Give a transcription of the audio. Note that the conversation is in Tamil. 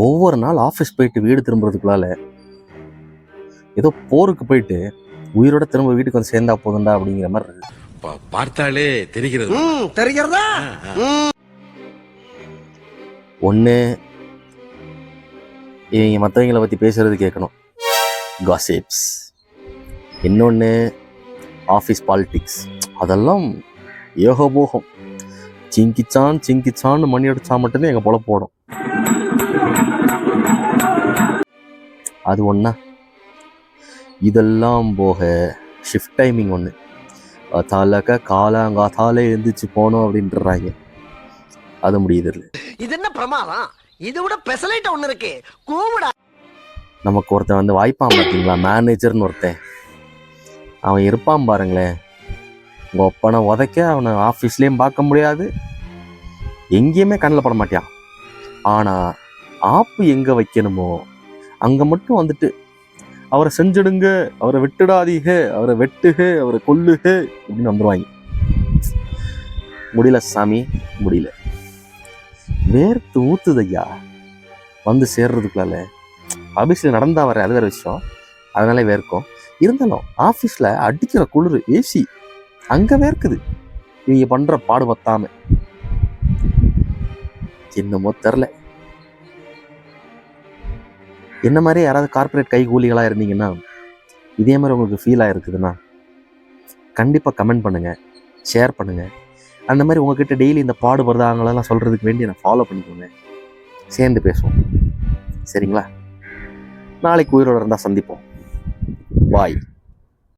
ஒவ்வொரு நாள் ஆஃபீஸ் போயிட்டு வீடு திரும்புறதுக்குள்ளால ஏதோ போருக்கு போயிட்டு உயிரோட திரும்ப வீட்டுக்கு வந்து சேர்ந்தா போதுண்டா அப்படிங்கிற மாதிரி இருக்கு. பார்த்தாலே தெரிகிறது. தெரிகிறதா? ஒன்று இவங்க மற்றவங்களை பற்றி பேசுறது கேட்கணும், காசிப்ஸ். இன்னொன்று ஆஃபீஸ் பாலிட்டிக்ஸ், அதெல்லாம் ஏகபோகம். சிங்கிச்சான்னு மணி அடிச்சா மட்டும்தான் எங்கள் பொழப்பு போடும். அது ஒன்றா. இதெல்லாம் போக ஷிஃப்ட் டைமிங் ஒன்று. காலங்காத்தாலே எழுந்திரிச்சு போனோம் அப்படின்றாங்க. அது முடியுது இல்லை. இது என்ன பிரமாதம்? இதை விட பெசலைட் ஒன்று இருக்கு, கூவிடா. நமக்கு ஒருத்தன் வந்து வாய்ப்பான் பார்த்தீங்களா, மேனேஜர்னு ஒருத்தன். அவன் இருப்பான் பாருங்களேன், உங்கள் ஒப்பனை உதைக்க அவனை ஆஃபீஸ்லேயும் பார்க்க முடியாது, எங்கேயுமே கண்ணில் பட மாட்டான். ஆனால் ஆப்பு எங்கே வைக்கணுமோ அங்கே மட்டும் வந்துட்டு அவரை செஞ்சிடுங்க, அவரை விட்டுடாதீக, அவரை வெட்டுக, அவரை கொல்லுக அப்படின்னு வந்துடுவாங்க. முடியல சாமி, முடியல. வேர்த்து ஊத்துதையா வந்து சேர்றதுக்குள்ளால. ஆஃபீஸில் நடந்தா வர, அது வேறு விஷயம், அதனால வேர்க்கும். இருந்தாலும் ஆஃபீஸில் அடிக்கிற குளிர், ஏசி அங்கே வேர்க்குது. இவங்க பண்ணுற பாடு பத்தாம என்னமோ தெரில. என்ன மாதிரி யாராவது கார்பரேட் கைகூலிகளாக இருந்தீங்கன்னா, இதே மாதிரி உங்களுக்கு ஃபீல் ஆகிருக்குதுன்னா கண்டிப்பாக கமெண்ட் பண்ணுங்கள், ஷேர் பண்ணுங்கள். அந்த மாதிரி உங்ககிட்ட டெய்லி இந்த பாடுபடுறாங்களெல்லாம் சொல்கிறதுக்கு வேண்டி நான் ஃபாலோ பண்ணிக்கோங்க, சேர்ந்து பேசுவோம். சரிங்களா? நாளைக்கு உயிரோடு இருந்தால் சந்திப்போம். பாய்.